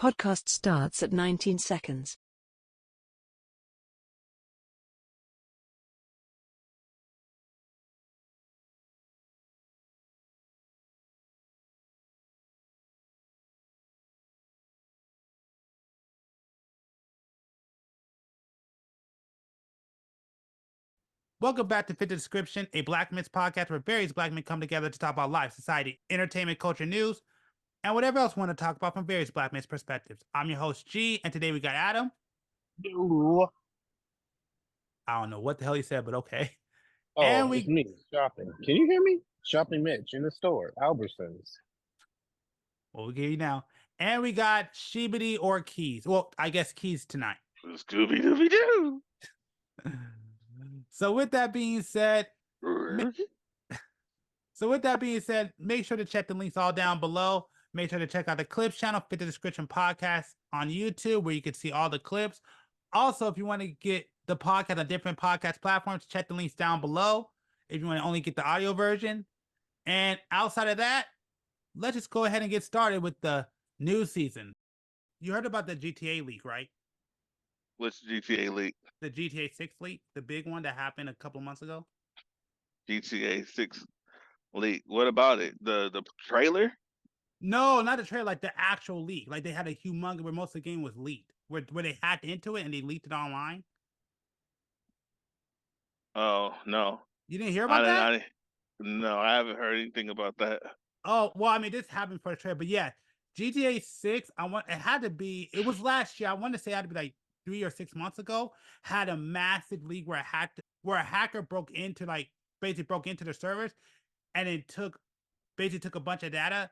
Podcast starts at 19 seconds. Welcome back to Fit the Description, a Black men's podcast where various Black men come together to talk about life, society, entertainment, culture, news, and whatever else we want to talk about from various Black men's perspectives. I'm your host, G, and today we got Adam. Ooh. I don't know what the hell he said, but okay. Oh, And it's me, shopping. Can you hear me? Shopping Mitch in the store, Albertsons. Well, we'll give you now. And we got Shibidi or Keys. Well, I guess Keys tonight. Scooby-Dooby-Doo. So with that being said, make sure to check the links all down below. Make sure to check out the Clips channel, Fit the Description Podcast on YouTube, where you can see all the clips. Also, if you want to get the podcast on different podcast platforms, check the links down below if you want to only get the audio version. And outside of that, let's just go ahead and get started with the new season. You heard about the GTA leak, right? Which GTA leak? The GTA 6 leak, the big one that happened a couple months ago. GTA 6 leak. What about it? The trailer? No, not the trailer, like the actual leak. Like they had a humongous where most of the game was leaked, where they hacked into it and they leaked it online. Oh, no. You didn't hear about that? No, I haven't heard anything about that. Oh, well, I mean, this happened for the trailer, but yeah, GTA 6, it was last year. I want to say it had to be like 3 or 6 months ago, had a massive leak where a hacker broke into the servers and it took a bunch of data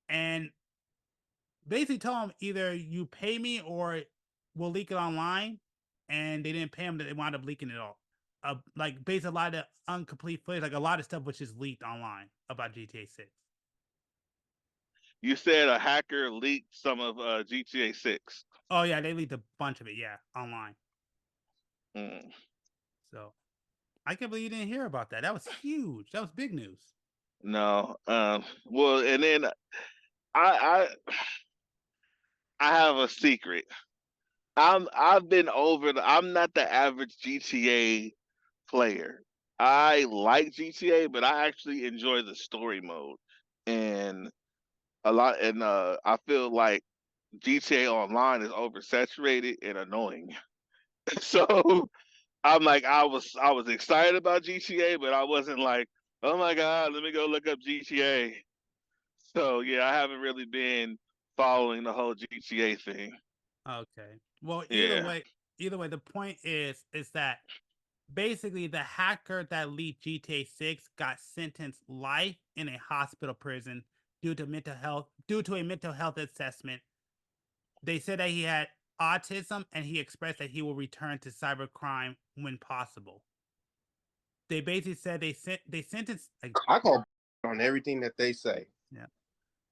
and basically told them either you pay me or we'll leak it online. And they didn't pay them, they wound up leaking it all. Like basically a lot of incomplete footage, like a lot of stuff which is leaked online about GTA 6. You said a hacker leaked some of GTA 6. Oh yeah, they leaked a bunch of it, yeah, online. Mm. So I can't believe you didn't hear about that. That was huge. That was big news. No. Well, and then I have a secret. I've been I'm not the average GTA player. I like GTA, but I actually enjoy the story mode. And I feel like GTA Online is oversaturated and annoying. So I'm like, I was excited about GTA, but I wasn't like, oh my god, let me go look up GTA. So yeah, I haven't really been following the whole GTA thing. Okay. Well, Yeah. either way, the point is that basically the hacker that leaked GTA 6 got sentenced life in a hospital prison due to a mental health assessment. They said that he had autism and he expressed that he will return to cybercrime when possible. They basically said they sentenced. I call on everything that they say. Yeah.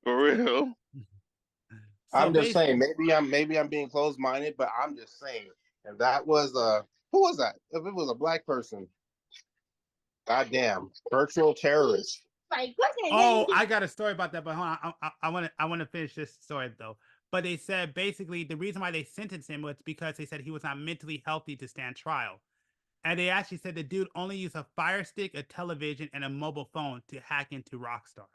For real. So I'm just saying, maybe I'm being closed-minded, but I'm just saying. And that was who was that? If it was a black person, goddamn, virtual terrorist. Oh, I got a story about that, but hold on. I want to finish this story though. But they said basically the reason why they sentenced him was because they said he was not mentally healthy to stand trial. And they actually said the dude only used a Fire Stick, a television, and a mobile phone to hack into Rockstar.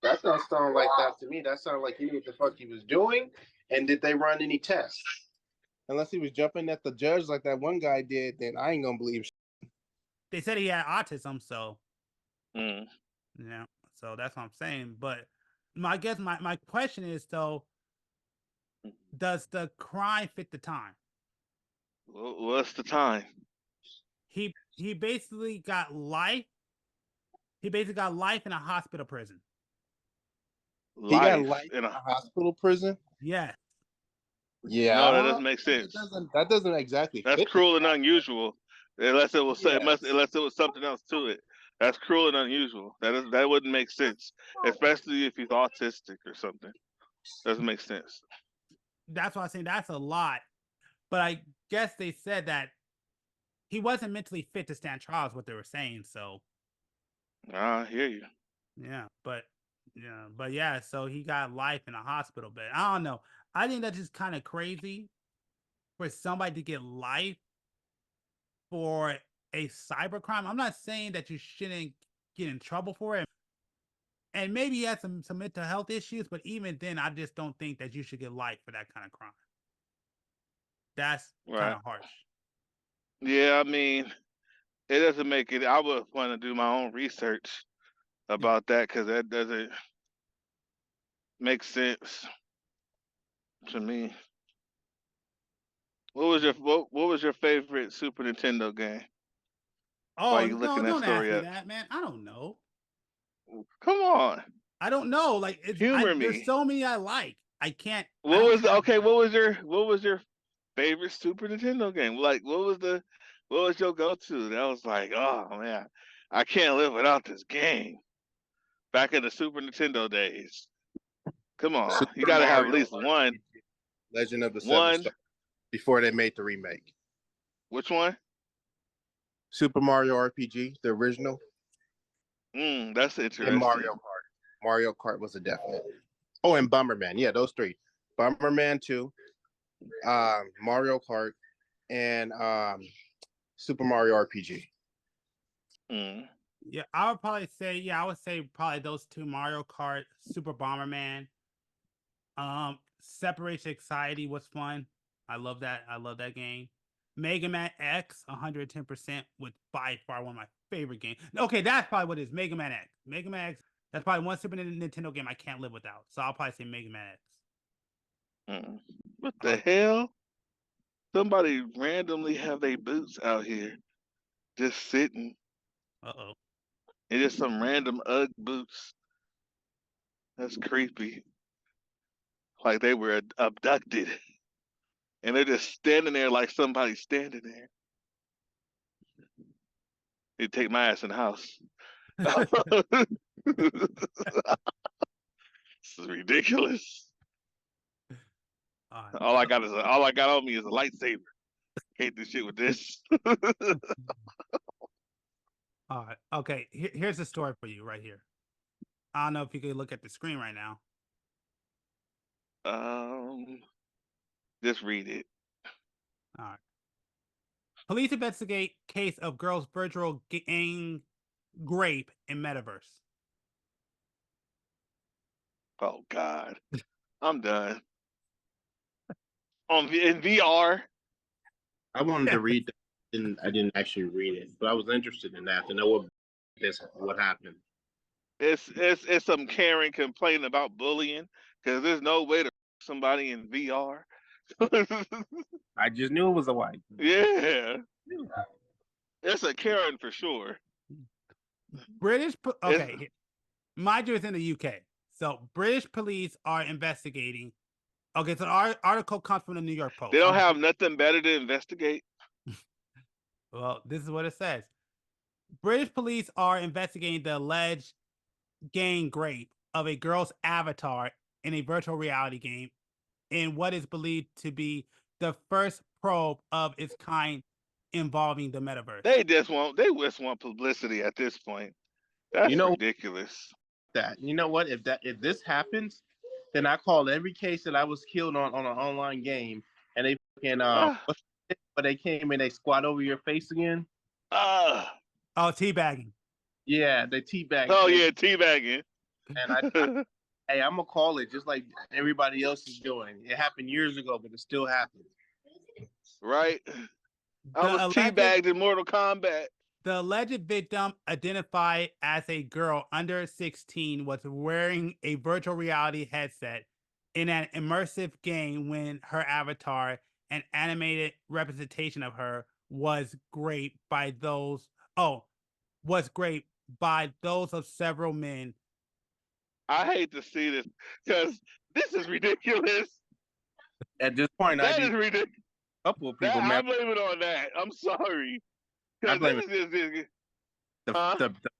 That doesn't sound like that to me. That sounded like he knew what the fuck he was doing. And did they run any tests? Unless he was jumping at the judge like that one guy did, then I ain't gonna believe shit. They said he had autism, so Mm. yeah. So that's what I'm saying. But I guess my question is though, does the crime fit the time? What's the time? He basically got life. He basically got life in a hospital prison. He got life in a hospital prison? Yes. Yeah. No, that doesn't make sense. That doesn't exactly. That's cruel and unusual. Unless it was something else to it. That's cruel and unusual. That wouldn't make sense, especially if he's autistic or something. Doesn't make sense. That's why I'm saying that's a lot. But I guess they said that he wasn't mentally fit to stand trial is what they were saying. So I hear you. Yeah, but yeah, so he got life in a hospital bed. I don't know. I think that's just kind of crazy for somebody to get life for a cybercrime. I'm not saying that you shouldn't get in trouble for it. And maybe he had some mental health issues, but even then, I just don't think that you should get life for that kind of crime. That's kind Right. of harsh. Yeah, I mean, it doesn't make it. I would want to do my own research about that because that doesn't make sense to me. What was your favorite Super Nintendo game? Why Oh you no! looking that Don't ask story me up? that, man. I don't know. Come on, I don't know. Like humor there's me. so many I like. I can't. I What don't was have. okay? What was your favorite Super Nintendo game? Like what was your go to? That was like, oh man, I can't live without this game. Back in the Super Nintendo days. Come on, you Super got to have at Mario least one. RPG, Legend of the Seven One. Stars, before they made the remake. Which one? Super Mario RPG, the original, That's and interesting. Mario Kart. Mario Kart was a definite. Oh, and Bomberman. Yeah, those three. Bomberman 2, Mario Kart, and Super Mario RPG. Mm. Yeah, I would probably say. Yeah, I would say probably those two: Mario Kart, Super Bomberman. Separation Anxiety was fun. I love that. I love that game. Mega Man X, 110% with by far one of my favorite games. Okay, that's probably what it is. Mega Man X. Mega Man X. That's probably one Super Nintendo game I can't live without. So I'll probably say Mega Man X. What the hell? Somebody randomly have their boots out here just sitting. Uh-oh. And just some random Ugg boots. That's creepy. Like they were abducted. And they're just standing there like somebody's standing there. They take my ass in the house. This is ridiculous. All I got on me is a lightsaber. Can't do shit with this. All right. Okay. Here's the story for you right here. I don't know if you can look at the screen right now. Just read it. All right. Police investigate case of girls' virtual gang rape in Metaverse. Oh God, I'm done. In VR. I wanted to read that, and I didn't actually read it, but I was interested in that to know what happened. It's some Karen complaining about bullying because there's no way to somebody in VR. I just knew it was a wife. Yeah, it's a Karen for sure. Okay, mind you, it's in the UK. So British police are investigating. Okay, so our article comes from the New York Post. They don't have nothing better to investigate. Well, this is what it says. British police are investigating the alleged gang rape of a girl's avatar in a virtual reality game in what is believed to be the first probe of its kind involving the metaverse. They just want publicity at this point. That's ridiculous. That you know what? If this happens, then I call every case that I was killed on an online game, and they fucking but they came and they squat over your face again. Oh, teabagging. Yeah, they teabagging. Oh yeah, teabagging. And hey, I'm gonna call it just like everybody else is doing. It happened years ago, but it still happens. Right. I was teabagged in Mortal Kombat. The alleged victim, identified as a girl under 16, was wearing a virtual reality headset in an immersive game when her avatar, an animated representation of her, was great by those. Was great by those of several men. I hate to see this because this is ridiculous. At this point, that is ridiculous. A couple of people, I blame it on that. I'm sorry. I blame the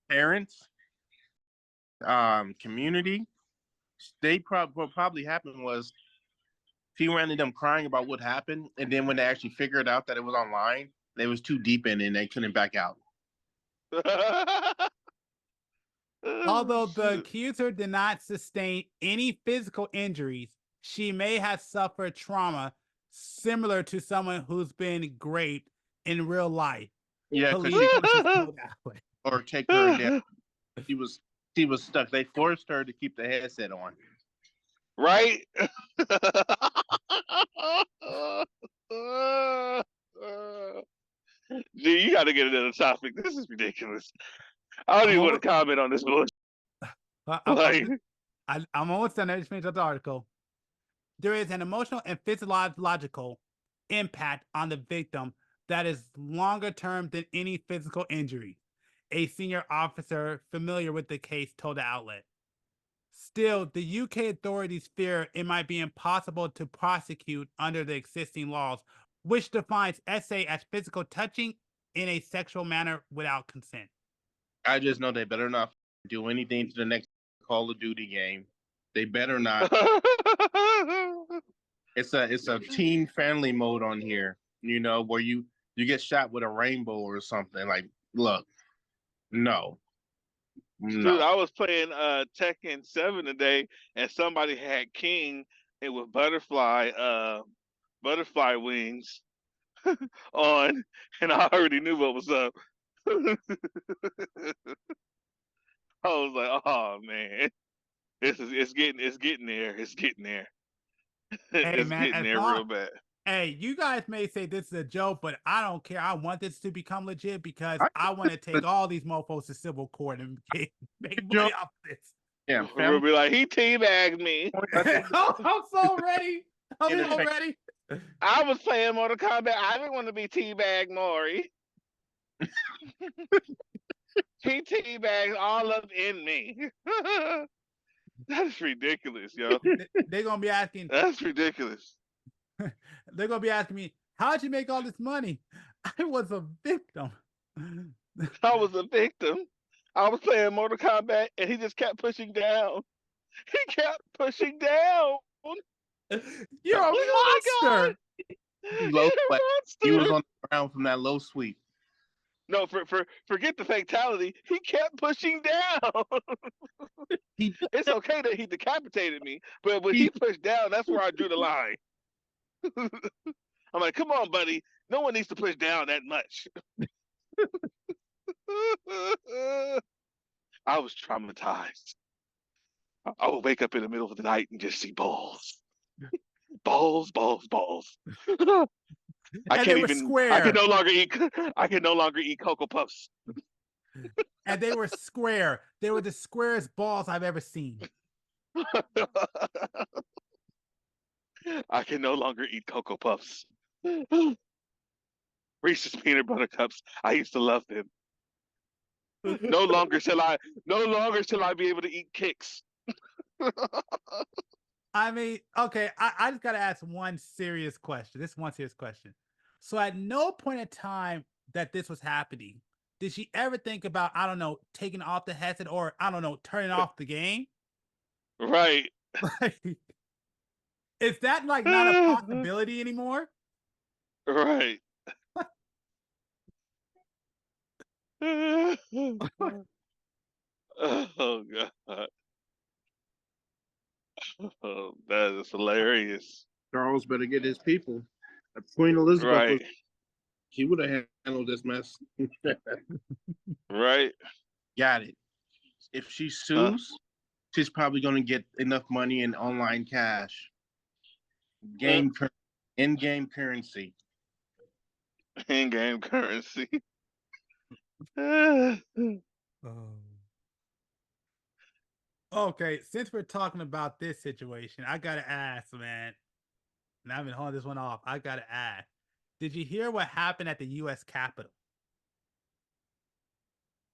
parents, community. They what probably happened was she ran into them crying about what happened, and then when they actually figured out that it was online, they was too deep in it and they couldn't back out. Although the accuser did not sustain any physical injuries, she may have suffered trauma similar to someone who's been raped in real life. Yeah, because Police she sources told Outlet. or take her down. She was stuck. They forced her to keep the headset on. Right? Gee, you got to get another topic. This is ridiculous. I don't even want to comment on this bullshit. I'm almost done. I just finished up the article. There is an emotional and physiological impact on the victim that is longer term than any physical injury, a senior officer familiar with the case told the outlet. Still, the UK authorities fear it might be impossible to prosecute under the existing laws, which defines SA as physical touching in a sexual manner without consent. I just know they better not do anything to the next Call of Duty game. They better not. It's a teen friendly mode on here, you know, where you get shot with a rainbow or something. Like, look, no. Dude, I was playing Tekken 7 today, and somebody had King and with butterfly wings on, and I already knew what was up. I was like, oh man, it's getting there. It's getting there. Hey, it's man, getting there real bad. Hey, you guys may say this is a joke, but I don't care. I want this to become legit because I want to take all these mofos to civil court and make money off this. Yeah, We'll be like, he teabagged me. I'm so ready. I'm so ready. I was playing Mortal Kombat. I didn't want to be teabagged, Maury. He teabagged all up in me. That's ridiculous, yo. They're gonna be asking. That's ridiculous. They're gonna be asking me, how'd you make all this money? I was a victim. I was a victim. I was playing Mortal Kombat and he just kept pushing down. He kept pushing down. You're a monster. He was on the ground from that low sweep. No, forget the fatality. He kept pushing down. It's okay that he decapitated me, but when he pushed down, that's where I drew the line. I'm like, come on, buddy. No one needs to push down that much. I was traumatized. I would wake up in the middle of the night and just see balls. Balls. I can't even. Square. I can no longer eat Cocoa Puffs. And they were square. They were the squarest balls I've ever seen. I can no longer eat Cocoa Puffs. Reese's peanut butter cups. I used to love them. No longer shall I be able to eat kicks. I mean, okay, I just gotta ask one serious question. This is one serious question. So at no point in time that this was happening, did she ever think about, I don't know, taking off the headset or, I don't know, turning off the game? Right. Is that like not a possibility anymore? Right. Oh God. Oh, that is hilarious. Charles better get his people. Queen Elizabeth, she would have handled this mess. Right. Got it. If she sues, she's probably going to get enough money in online cash. In-game currency. In-game currency. Okay, since we're talking about this situation, I gotta ask, man. And I've been holding this one off. I gotta ask. Did you hear what happened at the U.S. Capitol?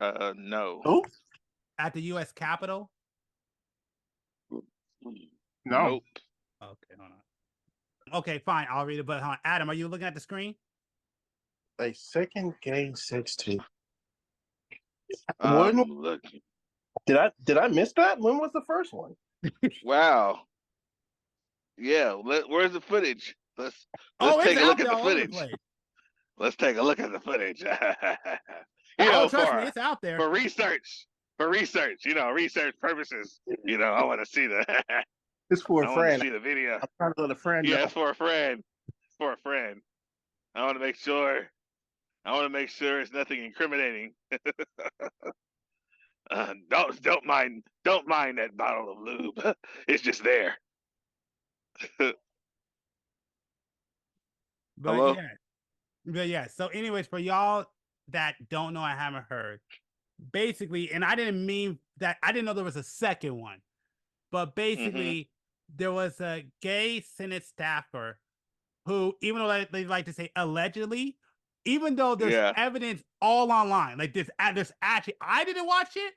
No. Oh? At the U.S. Capitol? No. Nope. Okay, hold on. Okay, fine. I'll read it. But Adam, are you looking at the screen? A second gay sex tape. Looking. Did I miss that? When was the first one? Wow. Yeah. Where's the footage? Let's take a look at the footage. Let's take a look at the footage. Trust me, it's out there for research. For research, research purposes. I want to see that. It's for a I want to friend. see the video. I'm trying to let a friend Yeah, know. it's for a friend. It's for a friend. I want to make sure. I want to make sure it's nothing incriminating. Don't mind that bottle of lube. It's just there. But Hello? yeah. So, anyways, for y'all that don't know, I haven't heard. Basically, and I didn't mean that. I didn't know there was a second one. But basically, there was a gay Senate staffer who, even though they like to say allegedly, even though there's Yeah. evidence all online, like there's actually, I didn't watch it,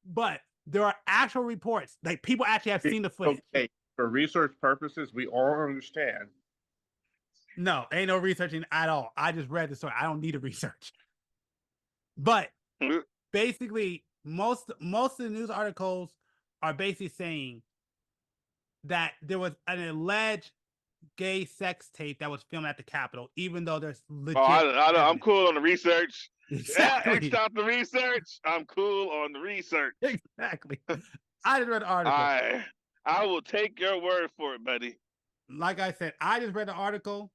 but there are actual reports. Like people actually have seen the footage. Okay, for research purposes, we all understand. No, ain't no researching at all. I just read the story. I don't need to research. But basically, most of the news articles are basically saying that there was an alleged gay sex tape that was filmed at the Capitol, even though there's legit. I'm cool on the research. Exactly. Yeah, X out the research. I'm cool on the research. Exactly. I just read the article. I will take your word for it, buddy. Like I said, I just read the article,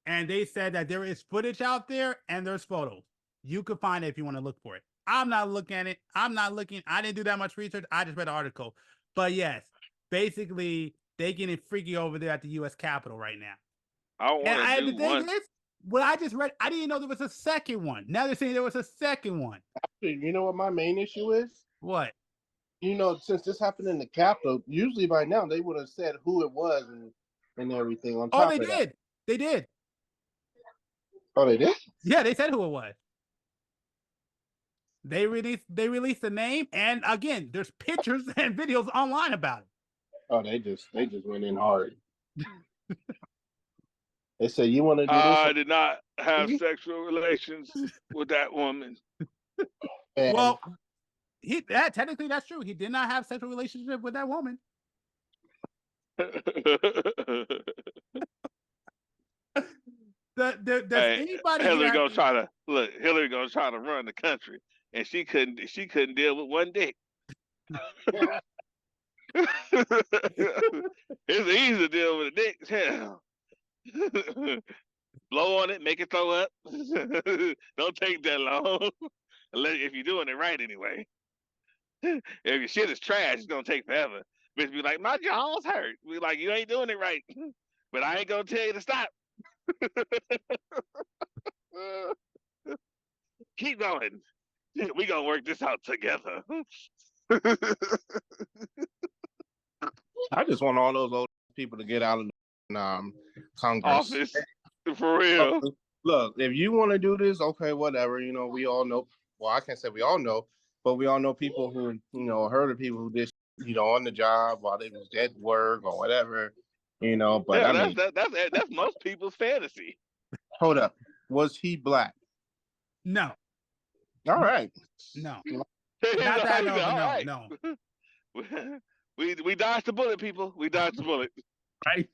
and they said that there is footage out there and there's photos. You could find it if you want to look for it. I'm not looking at it. I'm not looking. I didn't do that much research. I just read the article. But yes, basically, they getting freaky over there at the U.S. Capitol right now. I want to do one. What I just read, I didn't know there was a second one. Now they're saying there was a second one. You know what my main issue is? What? You know, since this happened in the Capitol, usually by now they would have said who it was and everything on top Oh, they of did. that. They did. Oh, they did? Yeah, they said who it was. They released the name, and again, there's pictures and videos online about it. Oh, they just went in hard. They said, "You want to do this?" I did not have sexual relations with that woman. And well, technically that's true. He did not have sexual relationship with that woman. Does anybody Hillary gonna try to look. Hillary gonna try to run the country, and she couldn't deal with one dick. It's easy to deal with a dick. Hell. Blow on it, make it throw up. Don't take that long. If you're doing it right anyway. If your shit is trash, it's gonna take forever. Bitch be like, my jaw's hurt. We like, you ain't doing it right. But I ain't gonna tell you to stop. Keep going. We gonna work this out together. I just want all those old people to get out of Congress. Office. For real. Look, if you want to do this, okay, whatever. You know, we all know. Well, I can't say we all know, but we all know people who, heard of people who did, on the job while they was at work or whatever, But yeah, that's most people's fantasy. Hold up, was he black? No. All right. No. Not that no. We dodged the bullet, people. We dodged the bullet. Right.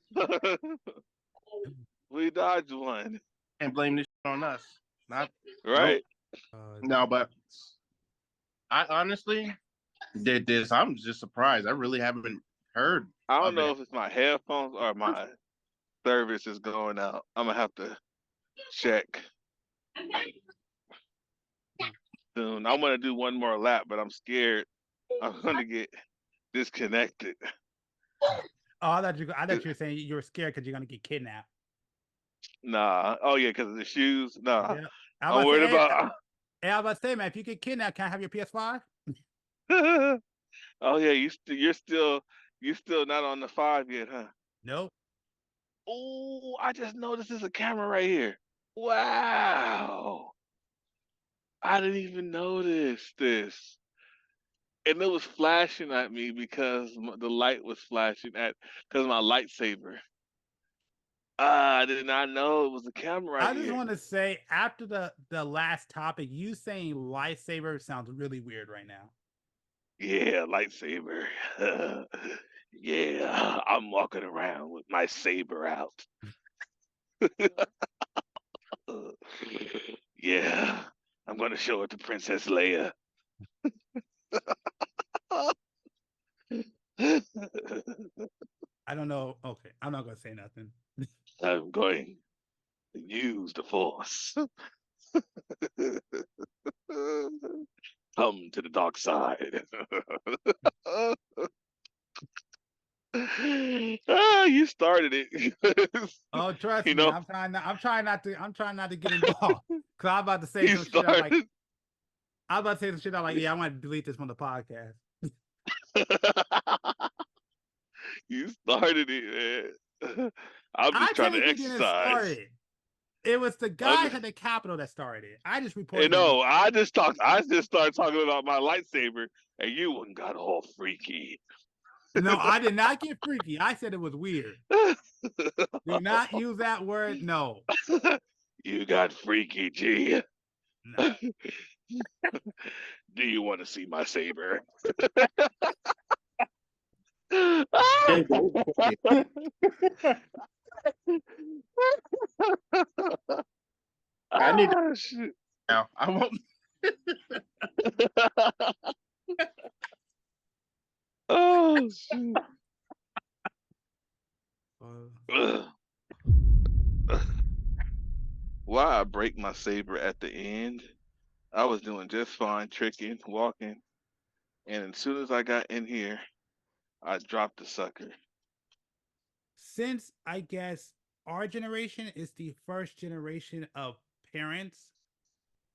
We dodged one. And blame this on us. Not right. No, but I honestly did this. I'm just surprised. I really haven't heard. I don't know if it's my headphones or my service is going out. I'm gonna have to check soon. I want to do one more lap, but I'm scared I'm gonna get disconnected. Oh, I thought you were saying you were scared because you're gonna get kidnapped. Nah. Oh yeah, because of the shoes. Nah. Yeah. I'm worried about. Hey, I was about to say, man, if you get kidnapped, can I have your PS5? Oh yeah, you're still not on the 5 yet, huh? Nope. Oh, I just noticed there's a camera right here. Wow. I didn't even notice this. And it was flashing at me because the light was flashing because my lightsaber. I did not know it was a camera right here. I just want to say, after the last topic, you saying lightsaber sounds really weird right now. Yeah, lightsaber. Yeah, I'm walking around with my saber out. Yeah, I'm going to show it to Princess Leia. I'm not gonna say nothing. I'm going to use the force. Come to the dark side. You started it. Oh, trust You me, know, I'm trying not to get involved. Cause I'm about to say you some shit. I'm like, started. I'm about to say some shit. I'm like, yeah, I want to delete this from the podcast. You started it, man. I'm I just trying to technically didn't start exercise. it. It was the I'm, guys at the Capitol that started it. I just you reported know, it. I just started talking about my lightsaber, and you got all freaky. No, I did not get freaky. I said it was weird. Do not use that word. No, You got freaky, G. no. Do you want to see my saber? I need to Shit. now. I won't. Oh shit. Ugh. Why I break my saber at the end? I was doing just fine, tricking, walking, and as soon as I got in here, I dropped the sucker. Since I guess our generation is the first generation of parents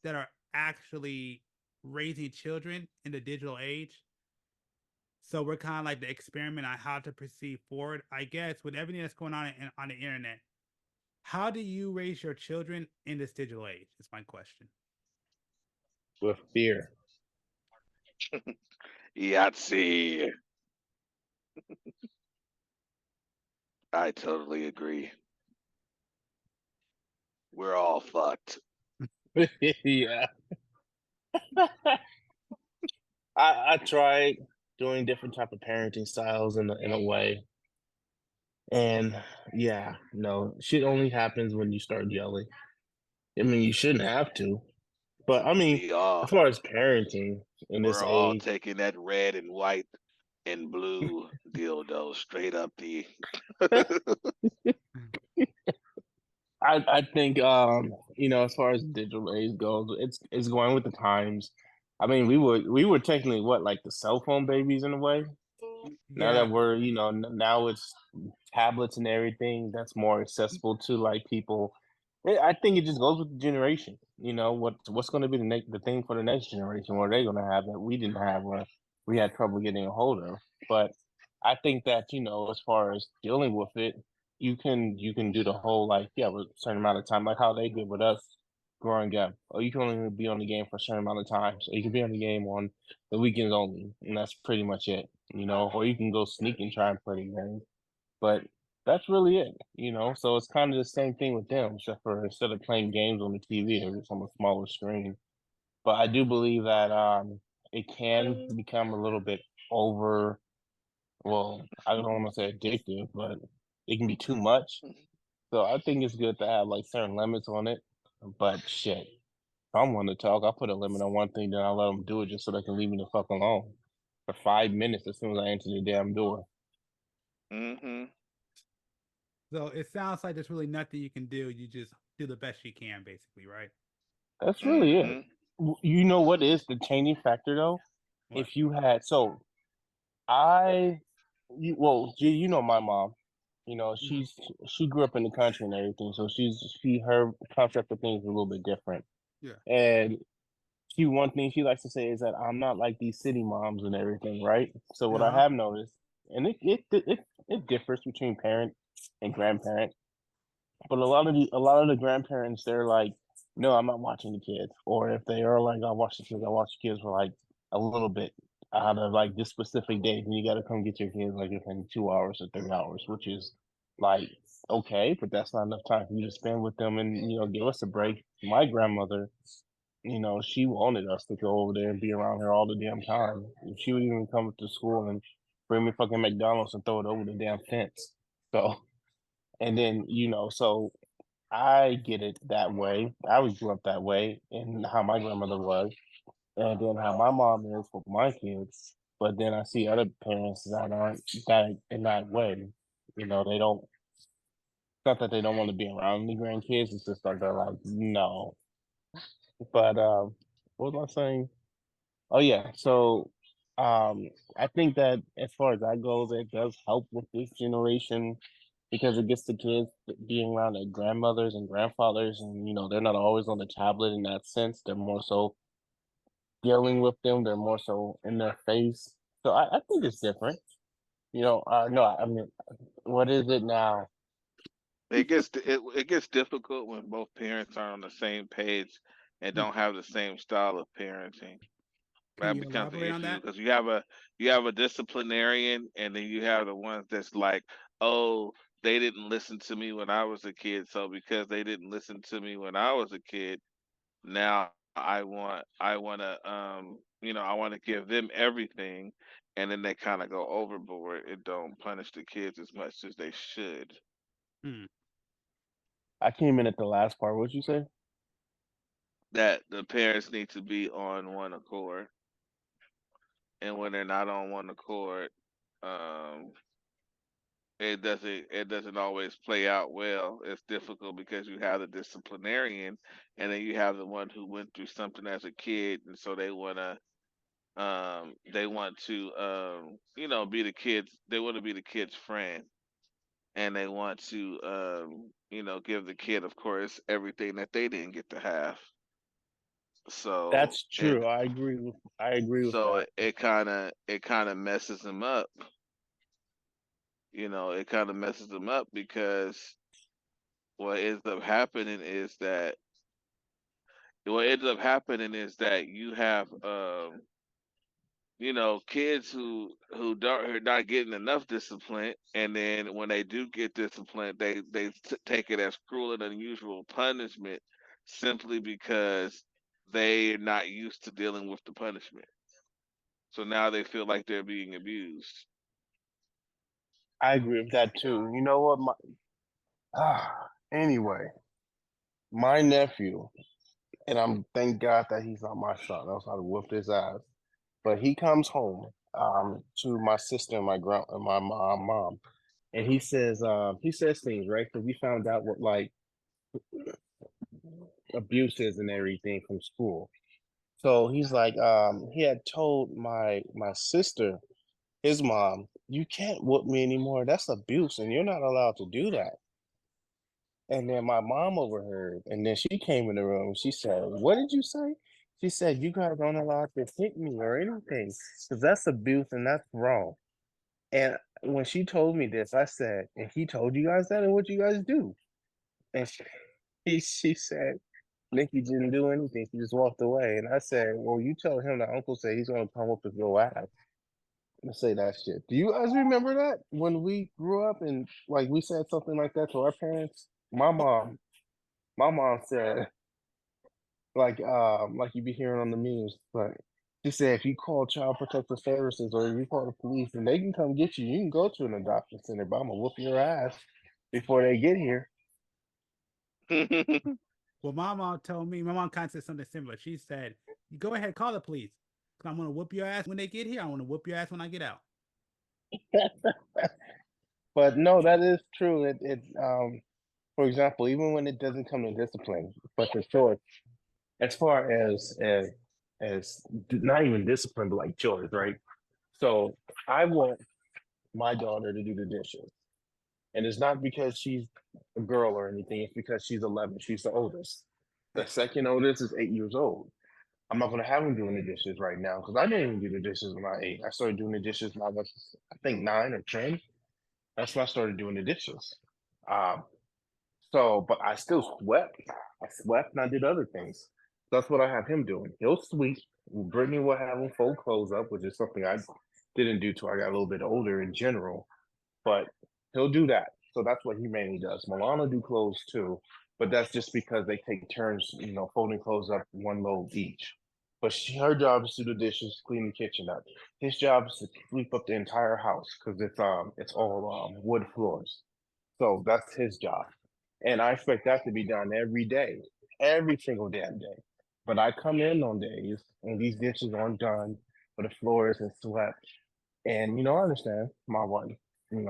that are actually raising children in the digital age. So we're kind of like the experiment on how to proceed forward. I guess with everything that's going on the internet, how do you raise your children in this digital age? Is my question. With fear. Yahtzee. I totally agree. We're all fucked. Yeah. I tried doing different type of parenting styles in a way. And yeah, no, shit only happens when you start yelling. I mean, you shouldn't have to. But I mean, We as all far as parenting in this we're all age, taking that red and white and blue dildo straight up the I think you know, as far as digital age goes, it's going with the times. I mean, we were technically what, like the cell phone babies in a way. Now Yeah, that we're, you know, now it's tablets and everything that's more accessible to like people. I think it just goes with the generation. You know, what's going to be the thing for the next generation? What are they going to have that we didn't have, or we had trouble getting a hold of? But I think that, you know, as far as dealing with it, you can do the whole, like, yeah, with a certain amount of time, like how they did with us growing up. Or you can only be on the game for a certain amount of time, so you can be on the game on the weekends only, and that's pretty much it. You know, or you can go sneak and try and play the game, but that's really it. You know, so it's kind of the same thing with them, except for instead of playing games on the TV, they're just on a smaller screen. But I do believe that it can become a little bit over. Well, I don't want to say addictive, but it can be too much. So I think it's good to have like certain limits on it. But shit, if I'm one to talk, I'll put a limit on one thing, then I'll let them do it just so they can leave me the fuck alone for 5 minutes as soon as I enter the damn door. Mm-hmm. so it sounds like there's really nothing you can do. You just do the best you can, basically, right? That's really it. Mm-hmm. You know what is the changing factor though? What? If you had so I well, you know my mom. You know, she grew up in the country and everything, so she her concept of things is a little bit different. Yeah. And one thing she likes to say is that I'm not like these city moms and everything, right? So what I Uh-huh. have noticed, and it differs between parent and grandparent, but a lot of the grandparents, they're like, no, I'm not watching the kids, or if they are like, I'll watch the kids, I'll watch the kids for like a little bit out of like this specific day, and you got to come get your kids like within 2 hours or 3 hours, which is like okay, but that's not enough time for you to spend with them and, you know, give us a break. My grandmother, you know, she wanted us to go over there and be around her all the damn time. She would even come to school and bring me fucking McDonald's and throw it over the damn fence. So, and then, you know, so I get it that way. I was grew up that way, and how my grandmother was, and then how my mom is with my kids. But then I see other parents that aren't that in that way. You know, they don't not that they don't want to be around the grandkids. It's just like they're like, no. But what was I saying? Oh yeah. So I think that as far as that goes, it does help with this generation because it gets the kids being around their grandmothers and grandfathers, and they're not always on the tablet in that sense. They're more so dealing with them. They're more so in their face. So I think it's different. No, I mean, what is it now? It gets difficult when both parents are on the same page and Hmm. don't have the same style of parenting. Can That you becomes an elaborate on issue that? because you have a disciplinarian, and then you have the ones that's like, oh, they didn't listen to me when I was a kid, so because they didn't listen to me when I was a kid, now I want to give them everything, and then they kind of go overboard and don't punish the kids as much as they should. Hmm. I came in at the last part. What'd you say? That the parents need to be on one accord, and when they're not on one accord, um, it doesn't always play out well. It's difficult because you have the disciplinarian, and then you have the one who went through something as a kid, and so they want to be the kids. They want to be the kid's friend, and they want to give the kid, of course, everything that they didn't get to have. So That's it true. I agree with so that. it kind of messes them up. It kind of messes them up because what ends up happening is that you have kids who are not getting enough discipline, and then when they do get discipline, they take it as cruel and unusual punishment simply because they're not used to dealing with the punishment. So now they feel like they're being abused. I agree with that too. You know what? Anyway, my nephew, and I'm thank God that he's not my son. Else I'd have whooped his ass. But he comes home to my sister and my mom, and he says things, right? Because we found out what like abuse is and everything from school. So he's like, he had told my sister, his mom, you can't whoop me anymore. That's abuse, and you're not allowed to do that. And then my mom overheard, and then she came in the room. She said, "What did you say?" She said, "You guys aren't allowed to hit me or anything, because that's abuse and that's wrong." And when she told me this, I said, "And he told you guys that, and what you guys do?" And she said, "Nikki didn't do anything. She just walked away." And I said, "Well, you tell him that Uncle said he's gonna come up his little ass and say that shit." Do you guys remember that when we grew up and like we said something like that to our parents? My mom said, like you be hearing on the news, but she said if you call Child Protective Services or you call the police and they can come get you, you can go to an adoption center, but I'm gonna whoop your ass before they get here. Well, my mom told me, my mom kind of said something similar. She said, "You go ahead, call the police. 'Cause I'm gonna whoop your ass when they get here. I want to whoop your ass when I get out." But no, that is true. It for example, even when it doesn't come to discipline, but the choice, as far as not even discipline, but like chores, right? So I want my daughter to do the dishes. And it's not because she's a girl or anything, it's because she's 11. She's the oldest. The second oldest is 8 years old. I'm not going to have him doing the dishes right now because I didn't even do the dishes when I was 8. I started doing the dishes when I was, I think, 9 or 10. That's when I started doing the dishes. Um, but I still swept. I swept and I did other things. That's what I have him doing. He'll sweep. Brittany will have him fold clothes up, which is something I didn't do till I got a little bit older in general. But he'll do that. So that's what he mainly does. Milana do clothes too, but that's just because they take turns, folding clothes up one load each. But her job is to do the dishes, clean the kitchen up. His job is to sweep up the entire house because it's all wood floors. So that's his job, and I expect that to be done every day, every single damn day. But I come in on days and these dishes aren't done, or the floor isn't swept, and I understand my wife. She's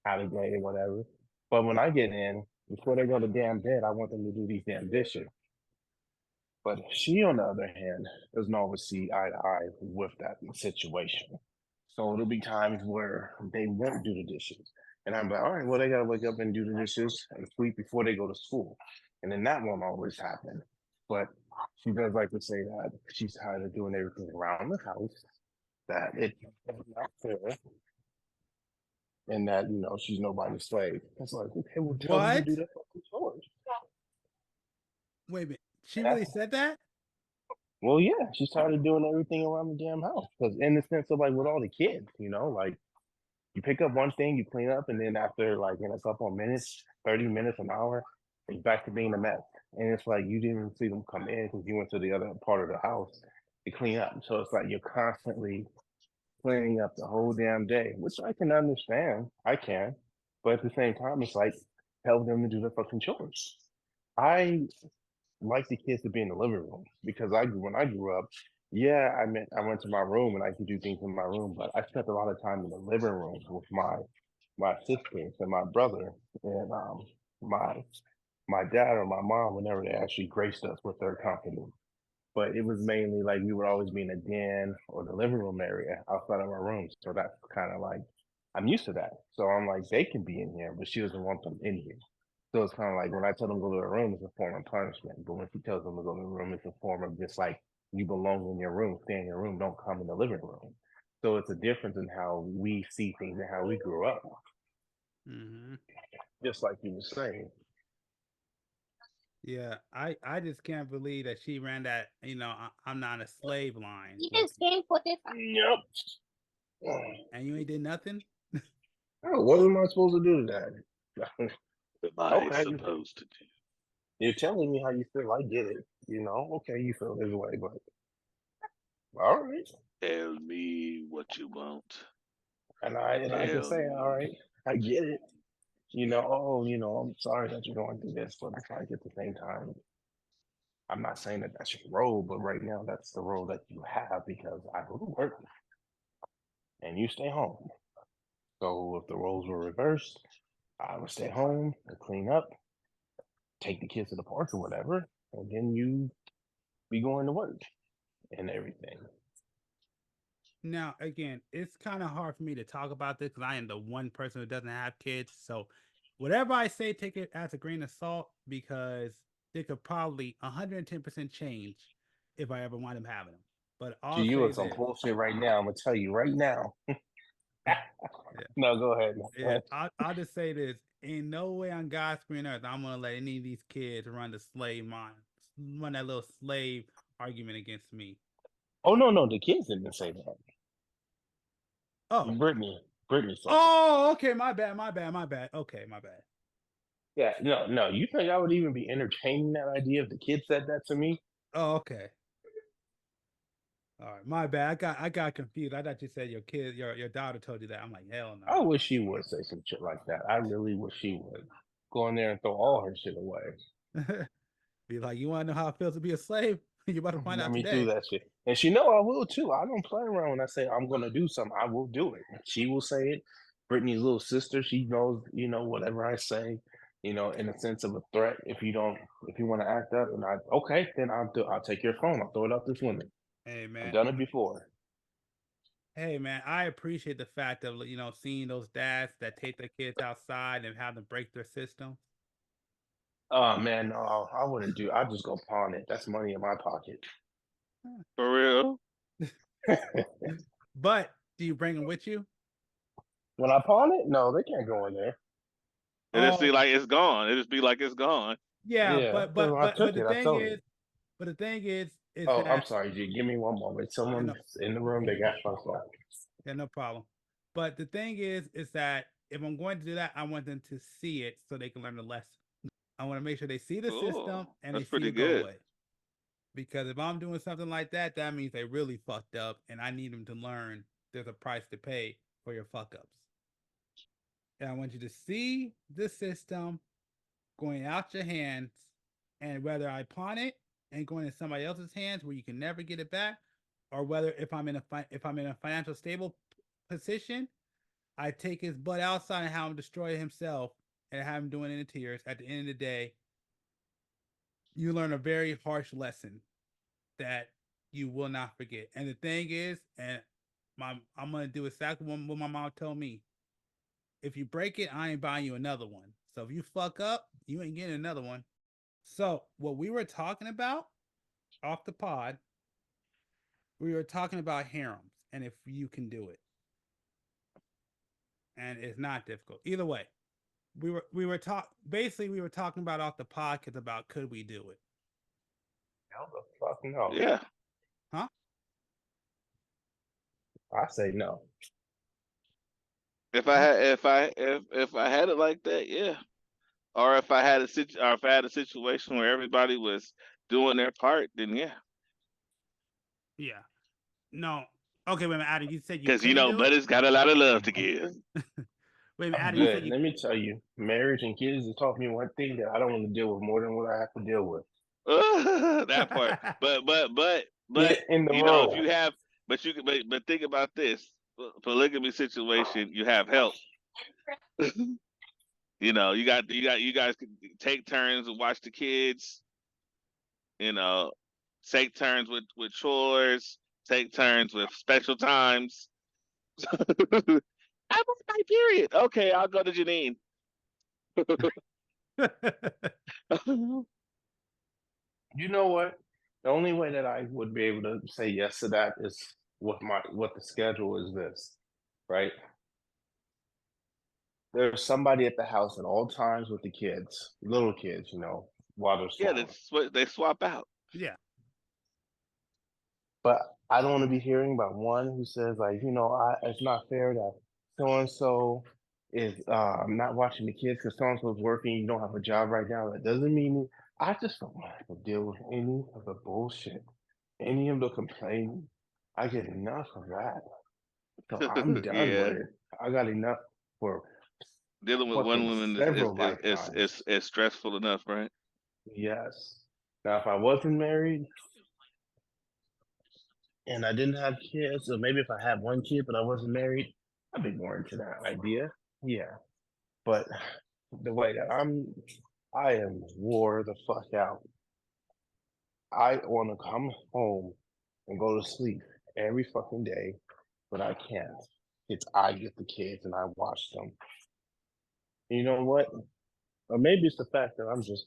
out of day or whatever. But when I get in, before they go to damn bed, I want them to do these damn dishes. But she, on the other hand, doesn't always see eye to eye with that situation. So there'll be times where they won't do the dishes. And I'm like, all right, well, they got to wake up and do the dishes and sleep before they go to school. And then that won't always happen. But she does like to say that she's tired of doing everything around the house, that it's not fair, and that, she's nobody's slave. It's like, okay, well, tell them to What? do their fucking chores. Wait a minute. She And really that's, said that? well, yeah, she's tired of doing everything around the damn house. Because in the sense of like with all the kids, like you pick up one thing, you clean up, and then after like in a couple of minutes, 30 minutes, an hour, it's back to being a mess. And it's like you didn't even see them come in because you went to the other part of the house to clean up. So it's like you're constantly cleaning up the whole damn day, which I can understand. I can. But at the same time, it's like tell them to do their fucking chores. I like the kids to be in the living room because when I grew up, yeah, I went to my room and I could do things in my room, but I spent a lot of time in the living room with my sisters and my brother and my my dad or my mom whenever they actually graced us with their company. But it was mainly like we would always be in the den or the living room area outside of our rooms. So that's kind of like I'm used to that. So I'm like they can be in here, but she doesn't want them in here. So it's kind of like when I tell them to go to the room, it's a form of punishment. But when she tells them to go to the room, it's a form of just like you belong in your room, stay in your room, don't come in the living room. So it's a difference in how we see things and how we grew up. Mm-hmm. Just like you were saying. Yeah, I just can't believe that she ran that. I'm not a slave line. Yep. And you ain't did nothing. Oh, what am I supposed to do to that? What am I Okay, supposed to do? you're telling me how you feel. I get it. Okay, you feel this way, but all right. Tell me what you want. And I can Tell say, all right, me. I get it. I'm sorry that you're going through this, but it's like at the same time, I'm not saying that that's your role, but right now that's the role that you have because I go to work and you stay home. So if the roles were reversed, I would stay home and clean up, take the kids to the park or whatever, and then you be going to work and everything. Now, again, it's kind of hard for me to talk about this because I am the one person who doesn't have kids. So, whatever I say, take it as a grain of salt because they could probably 110% change if I ever wind up having them. But To I'll you, say it's some this. bullshit right now. I'm gonna tell you right now. No, go ahead. Yeah, I'll just say this. Ain't no way on God's green earth I'm gonna let any of these kids run the slave mind, run that little slave argument against me. Oh no, the kids didn't say that. Oh, Brittany said that. oh, okay, my bad. Okay, my bad. Yeah, no. You think I would even be entertaining that idea if the kid said that to me? Oh, okay. All right, my bad. I got confused. I thought you said your kid, your daughter told you that. I'm like, hell I wish she would say some shit like that. I really wish she would go in there and throw all her shit away. no. Be like, you want to know how it feels to be a slave? You about to find Let out me today. do that shit. And she know I will too. I don't play around when I say I'm gonna do something. I will do it. She will say it. Brittany's little sister, she knows, whatever I say, in a sense of a threat. If you want to act up, and then I'll take your phone. I'll throw it out this window. Hey I've man. done it before. Hey man, I appreciate the fact of seeing those dads that take their kids outside and have them break their system. Oh man, no, I wouldn't do. I'd just go pawn it. That's money in my pocket. For real? But do you bring them with you? When I pawn it, no, they can't go in there. It just be Oh, like it's gone. It just be like it's gone. yeah, Yeah, but because but when I but but took the it, I thing told is, it. is Oh, I'm that sorry, G. Give me one moment. you Someone's know, in the room. They got my phone. yeah, no problem. But the thing is that if I'm going to do that, I want them to see it so they can learn the lesson. I want to make sure they see the system Cool. and they That's see pretty it go good. away. Because if I'm doing something like that, that means they really fucked up, and I need them to learn there's a price to pay for your fuck ups. And I want you to see the system going out your hands, and whether I pawn it and going in somebody else's hands where you can never get it back, or whether if I'm in a financial stable position, I take his butt outside and have him destroy himself and have them doing it in tears, at the end of the day, you learn a very harsh lesson that you will not forget. And the thing is, and I'm gonna do exactly what my mom told me. If you break it, I ain't buying you another one. So if you fuck up, you ain't getting another one. So what we were talking about off the pod, we were talking about harems and if you can do it. And it's not difficult. Either way, we were talking about off the podcast about could we do it? Hell the fuck no. Yeah. Huh? I say no. If I had it like that, yeah. Or if I had a situation where everybody was doing their part, then yeah. Yeah. No. Okay, wait a minute, Adam. You said you Because couldn't do it? Buddy's got a lot of love to give. Wait a minute, I'm Adam. You said good. you. Let me tell you, marriage and kids has taught me one thing that I don't want to deal with more than what I have to deal with. That part. But Get in the if room. you have, but think about this polygamy situation. You have help. You guys can take turns and watch the kids. Take turns with chores. Take turns with special times. I want my period. Okay, I'll go to Janine. You know what? The only way that I would be able to say yes to that is what the schedule is this, right? There's somebody at the house at all times with the kids, little kids, while they're Yeah, swapping. they swap out. Yeah. But I don't want to be hearing about one who says like, it's not fair that so and so is not watching the kids because so and so is working. You don't have a job right now. That doesn't mean I just don't want to deal with any of the bullshit, any of the complaining. I get enough of that, so I'm done with it. I got enough for dealing with one woman several lifetimes. is stressful enough, right? Yes. Now, if I wasn't married and I didn't have kids, or maybe if I had one kid but I wasn't married, I'd be more into that idea. Yeah. But the way that I am wore the fuck out. I want to come home and go to sleep every fucking day, but I can't. I get the kids and I watch them. You know what? Or maybe it's the fact that I'm just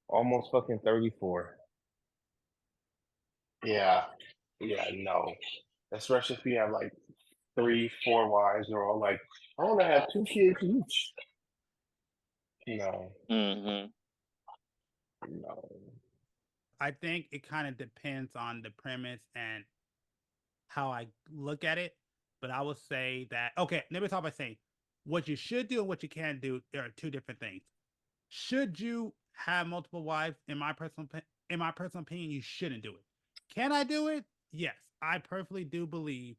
almost fucking 34. Yeah, no. Especially if you have like 3, 4 wives, they're all like, I want to have 2 kids each. No. Mm-hmm. No. I think it kind of depends on the premise and how I look at it. But I will say that, okay, let me talk by saying what you should do and what you can do are two different things. Should you have multiple wives? In my personal opinion, you shouldn't do it. Can I do it? Yes, I perfectly do believe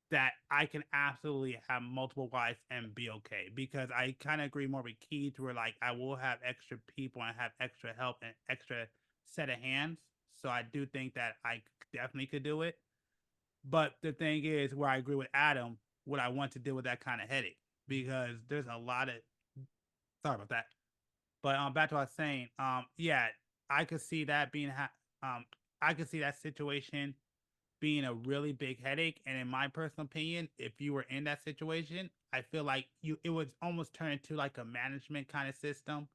that I can absolutely have multiple wives and be okay, because I kind of agree more with Keith, where like I will have extra people and have extra help and extra set of hands. So I do think that I definitely could do it. But the thing is, where I agree with Adam, would I want to deal with that kind of headache? Because there's a lot of, sorry about that. But back to what I was saying, yeah, I could see that being, I could see that situation being a really big headache. And in my personal opinion, if you were in that situation, I feel like it would almost turn into like a management kind of system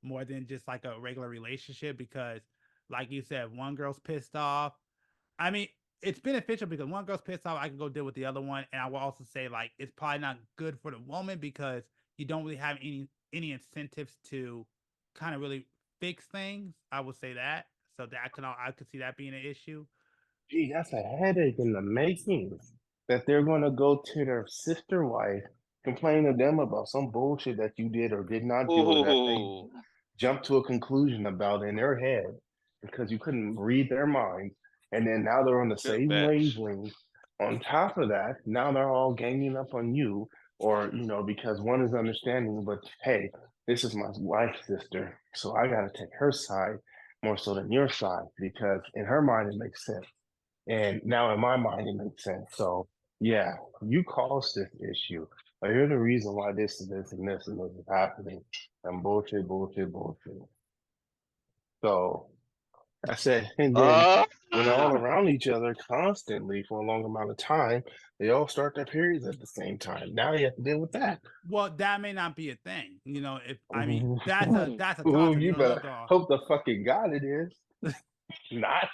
more than just like a regular relationship. Because, like you said, one girl's pissed off. I mean, it's beneficial because one girl's pissed off, I can go deal with the other one. And I will also say, like, it's probably not good for the woman because you don't really have any incentives to kind of really fix things. I would say that. So that I could see that being an issue. Gee, that's a headache in the making. That they're going to go to their sister wife, complain to them about some bullshit that you did or did not do, or that they jumped to a conclusion about in their head because you couldn't read their mind. And then now they're on the same wavelength. On top of that, now they're all ganging up on you, or, because one is understanding, but hey, this is my wife's sister, so I got to take her side more so than your side, because in her mind it makes sense. And now in my mind, it makes sense. So yeah, you caused this issue. I hear the reason why this and this and this and this is happening. And bullshit. So I said, and then Uh, when they're all around each other constantly for a long amount of time, they all start their periods at the same time. Now you have to deal with that. Well, that may not be a thing. You know, if I mean Ooh, that's a toxic. You you don't know, better dog. hope the fucking God it is. Not.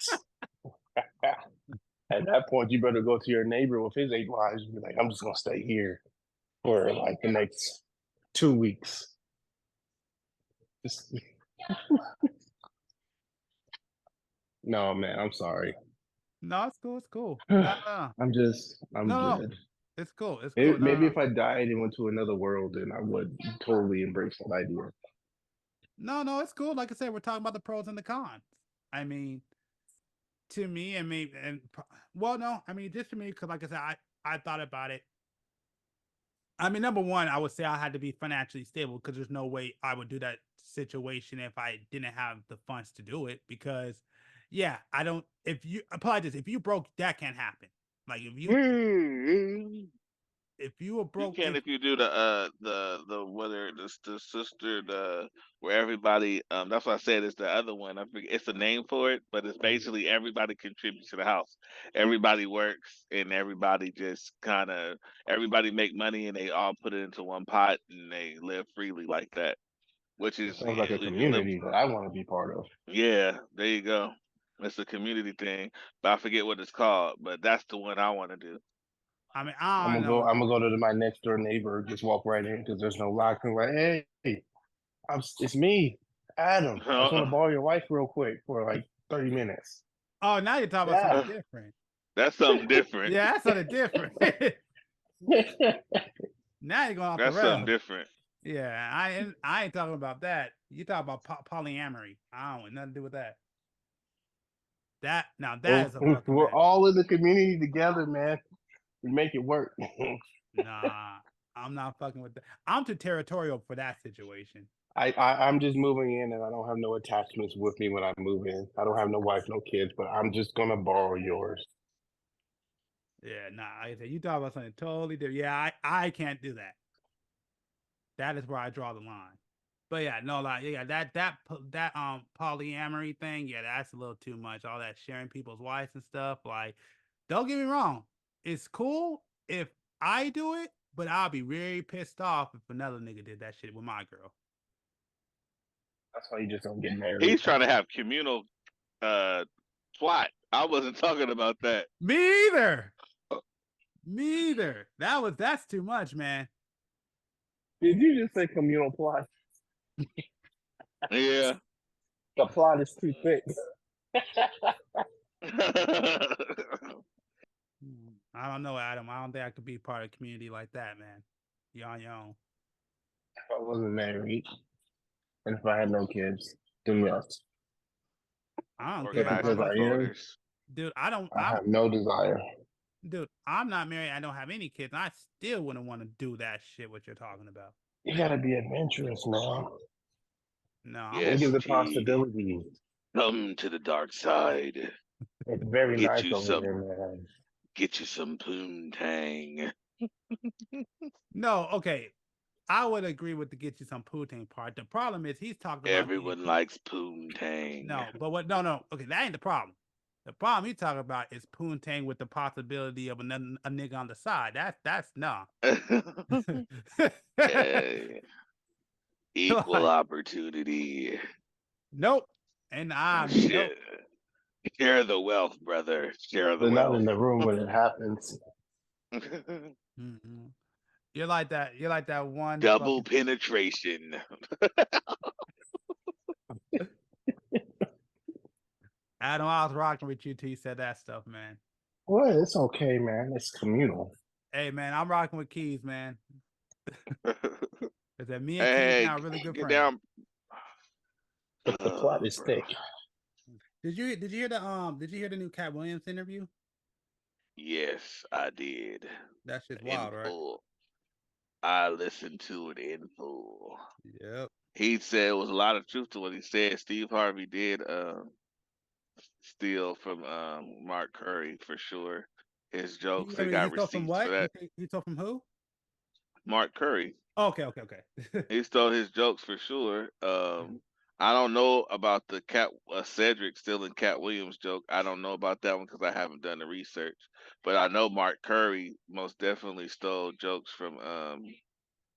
At that point, you better go to your neighbor with his 8 wives and be like, I'm just gonna stay here for like the next 2 weeks. Just... No, man, I'm sorry. No, it's cool. It's cool. No, no, I'm no, good. it's cool. It's cool. No, Maybe no, if I died and went to another world, then I would totally embrace that idea. no, it's cool. Like I said, we're talking about the pros and the cons. I mean, to me, well, no, I mean, just to me, because like I said, I thought about it. I mean, number one, I would say I had to be financially stable because there's no way I would do that situation if I didn't have the funds to do it. Because, yeah, I don't. If you apply this, if you broke, that can't happen. Like if you were you broke, can if you do the whether the sister where everybody that's why I said it's the other one. I forget it's a name for it, but it's basically everybody contributes to the house. Everybody works and everybody just kind of everybody make money and they all put it into one pot and they live freely like that. Which It is sounds like a you can live. community that I want to be part of. Yeah, there you go. It's a community thing, but I forget what it's called. But that's the one I want to do. I mean, I don't know. I'm gonna go to my next door neighbor, just walk right in because there's no lock. I'm like, hey, it's me, Adam. I just want to borrow your wife real quick for like 30 minutes. Oh, now you're talking about Yeah. something different. That's something different. Yeah, that's something different. Now you're going off the That's something rails. different. Yeah, I ain't talking about that. You talk about polyamory. I don't want nothing to do with that. That now that is a fucking We're mess. all in the community together, man. We make it work. Nah, I'm not fucking with that. I'm too territorial for that situation. I'm just moving in and I don't have no attachments with me when I move in. I don't have no wife, no kids, but I'm just gonna borrow yours. Yeah, nah. Like I said, you talk about something totally different. Yeah, I can't do that. That is where I draw the line. But yeah, no, like yeah, that polyamory thing, yeah, that's a little too much. All that sharing people's wives and stuff. Like, don't get me wrong, it's cool if I do it, but I'll be very pissed off if another nigga did that shit with my girl. That's why you just don't get married. He's trying to have communal plot. I wasn't talking about that. Me either. Me either. That's too much, man. Did you just say communal plot? Yeah. The plot is too thick. I don't know, Adam. I don't think I could be part of a community like that, man. You're on your own. If I wasn't married and if I had no kids, then yes. I don't care. But Organized because I am, voters. Dude, I have no desire. Dude, I'm not married. I don't have any kids. I still wouldn't want to do that shit. What you're talking about? You gotta be adventurous, man. No, Yes, Think of the G. possibilities. Come to the dark side. It's very Get nice you over some. here, man. Get you some poontang. no. Okay, I would agree with the get you some poutine part. The problem is he's talking about Everyone likes poontang. no, but what? No. Okay, that ain't the problem. The problem he's talking about is poontang with the possibility of a nigga on the side. That's no. Equal opportunity. Nope. And nope. Share the wealth, brother. Share the They're not wealth. in the room when it happens. Mm-mm. You're like that. You're like that one Double penetration. Adam, I was rocking with you till you said that stuff, man. Well, it's okay, man. It's communal. Hey, man, I'm rocking with Keys, man. Is that me and Hey, Keys now really good get friends? down. But the plot is thick. Did you hear the new Katt Williams interview? Yes, I did. That shit's wild, right? Full. I listened to it in full. Yep. He said it was a lot of truth to what he said. Steve Harvey did steal from Mark Curry for sure. His jokes, they got He stole from receipts for what? that. He stole from who? Mark Curry. Okay. He stole his jokes for sure. I don't know about the Cat Cedric stealing Cat Williams joke. I don't know about that one because I haven't done the research. But I know Mark Curry most definitely stole jokes from.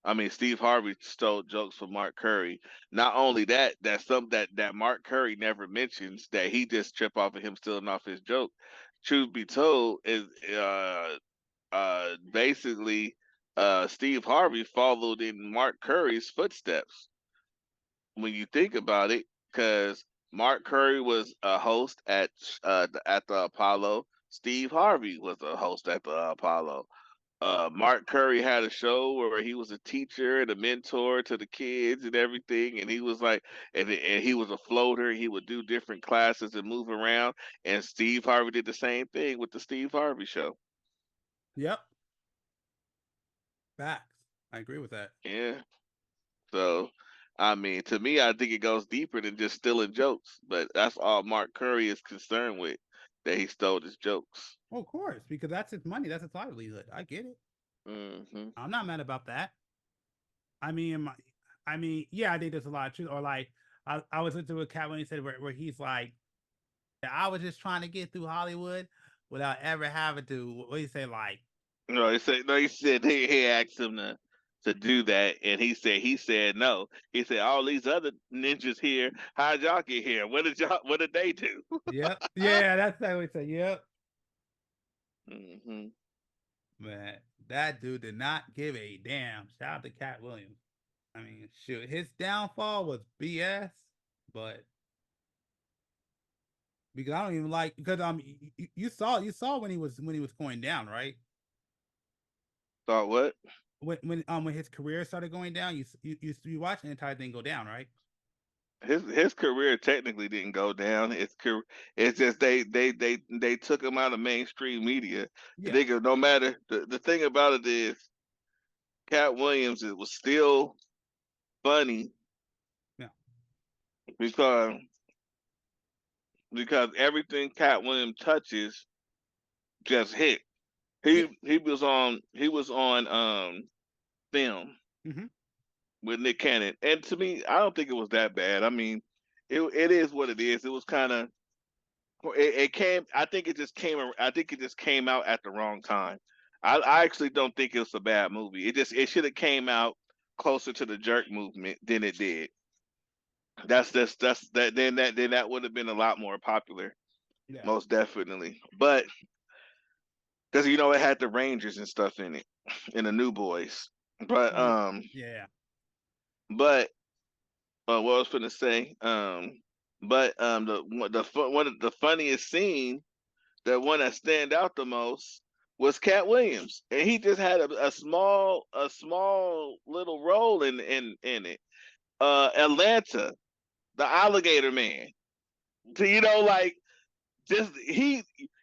I mean, Steve Harvey stole jokes from Mark Curry. Not only that, that's something that Mark Curry never mentions that he just trip off of him stealing off his joke. Truth be told, is basically Steve Harvey followed in Mark Curry's footsteps when you think about it, because Mark Curry was a host at the Apollo. Steve Harvey was a host at the Apollo. Mark Curry had a show where he was a teacher and a mentor to the kids and everything, and he was like, and he was a floater. He would do different classes and move around. And Steve Harvey did the same thing with the Steve Harvey show. Yep. Facts. I agree with that. Yeah. So, I mean, to me, I think it goes deeper than just stealing jokes. But that's all Mark Curry is concerned with, that he stole his jokes. Well, of course, because that's his money. That's his livelihood. I get it. I'm not mad about that. I mean, yeah, I think there's a lot of truth. Or like, I was listening to what Katt Williams said, where he's like, I was just trying to get through Hollywood without ever having to. What do you say? Like, No, he said he asked him to do that, and he said no. He said all these other ninjas here, how'd y'all get here? What did they do? yep, yeah, that's what he said. Yep, Mm-hmm. man, that dude did not give a damn. Shout out to Katt Williams. I mean, shoot, his downfall was BS, but because I don't even like because you saw when he was going down, right? Thought what? When his career started going down, you watched the entire thing go down, right? His career technically didn't go down. It's just they took him out of mainstream media. Yeah. Nigga, no matter the thing about it is, Cat Williams, it was still funny. Yeah. Because everything Cat Williams touches just hit. He was on film Mm-hmm. with Nick Cannon, and to me, I don't think it was that bad. I mean, it is what it is. It was kind of it came. I think it just came. I think it just came out at the wrong time. I actually don't think it was a bad movie. It should have came out closer to the jerk movement than it did. That's that. Then that would have been a lot more popular, Yeah. most definitely. But because it had the Rangers and stuff in it, and the New Boys. But Yeah. but what I was gonna say, but one of the funniest scene, the one that stand out the most, was Cat Williams, and he just had a small little role in it. Atlanta, the Alligator Man. So, like, just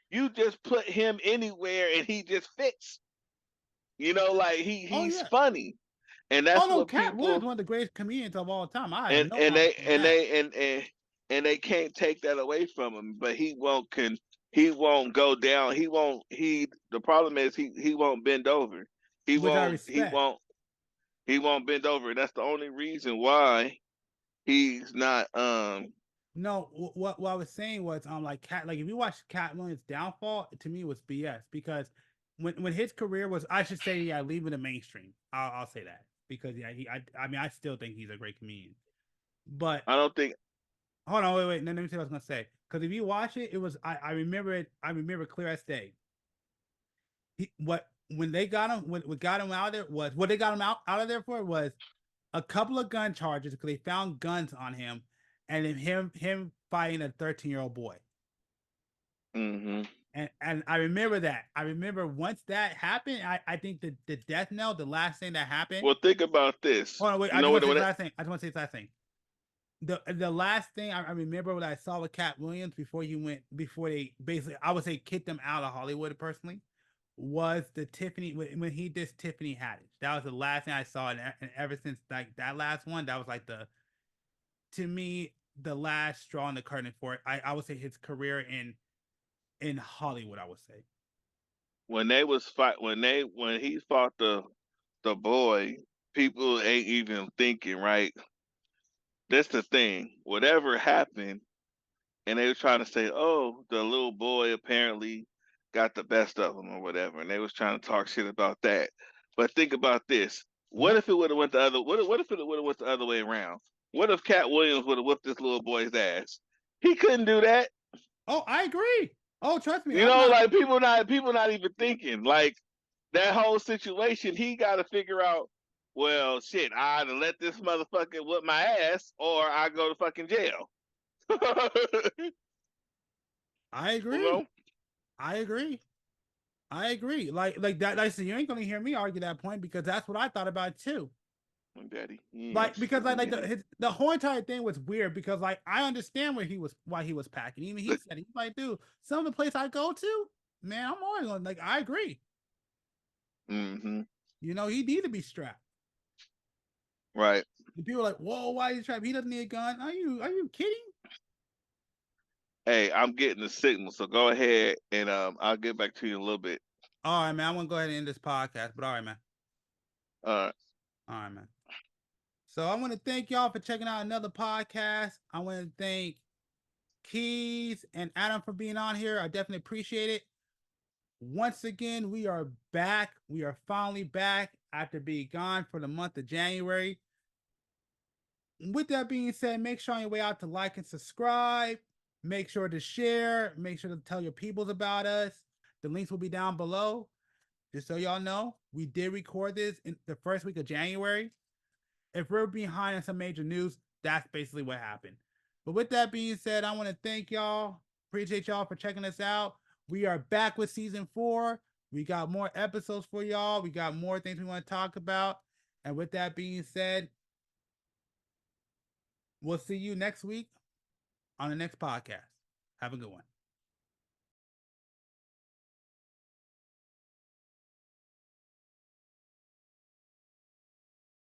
you just put him anywhere and he just fits. Like he's yeah. funny, and that's what Katt Williams, people one of the greatest comedians of all time. I have and no and problem they with and that. they can't take that away from him. But he won't go down. The problem is he won't bend over. Which I respect. He won't bend over. That's the only reason why he's not No, what I was saying was like if you watch Katt Williams' downfall, to me it was BS because when his career was, I should say, yeah, leaving the mainstream. I'll say that because yeah, I mean I still think he's a great comedian, but I don't think hold on, wait, no, let me see what I was gonna say. Because if you watch it, it was I remember it. I remember clear as day. When they got him, what got him out of there was what they got him out of there for was a couple of gun charges because they found guns on him, and then him fighting a 13-year-old boy. Mm-hmm. And I remember that. I remember once that happened, I think the death knell, the last thing that happened. Well, think about this. Hold on, wait. I just want to say the last thing. I just want to say the last thing. The last thing I remember what I saw with Katt Williams before they basically, I would say, kicked him out of Hollywood personally, was the Tiffany when he did Tiffany Haddish. That was the last thing I saw, and ever since like that last one, that was like to me the last straw in the curtain for it. I would say his career in Hollywood. I would say when he fought the the boy, people ain't even thinking, right? That's the thing. Whatever happened, and they were trying to say, "Oh, the little boy apparently got the best of him or whatever," and they was trying to talk shit about that. But think about this: what Yep. if it would have went the other? What if it would have went the other way around? What if Cat Williams would have whipped this little boy's ass? He couldn't do that. Oh, I agree. Oh, trust me, You I'm know, not. like people not even thinking like that whole situation. He got to figure out. Well, shit, I either let this motherfucker whip my ass or I go to fucking jail. I You agree. know? I agree. I agree. Like that. Like I said, you ain't gonna hear me argue that point because that's what I thought about too. Daddy, you ain't Like because interested in me. the whole entire thing was weird because like I understand why he was packing. Even he said he's like, dude, some of the place I go to, man, I'm always going like I agree. Mm-hmm. You know, he need to be strapped. Right. And people are like, whoa, why is he strapped? He doesn't need a gun. Are you kidding? Hey, I'm getting the signal, so go ahead and I'll get back to you in a little bit. All right, man. I'm gonna go ahead and end this podcast. But all right, man. All All right, man. So I want to thank y'all for checking out another podcast. I want to thank Keys and Adam for being on here. I definitely appreciate it. Once again, we are back. We are finally back after being gone for the month of January. With that being said, make sure on your way out to like and subscribe. Make sure to share. Make sure to tell your peoples about us. The links will be down below. Just so y'all know, we did record this in the first week of January. If we're behind on some major news, that's basically what happened. But with that being said, I want to thank y'all. Appreciate y'all for checking us out. We are back with season 4. We got more episodes for y'all. We got more things we want to talk about. And with that being said, we'll see you next week on the next podcast. Have a good one.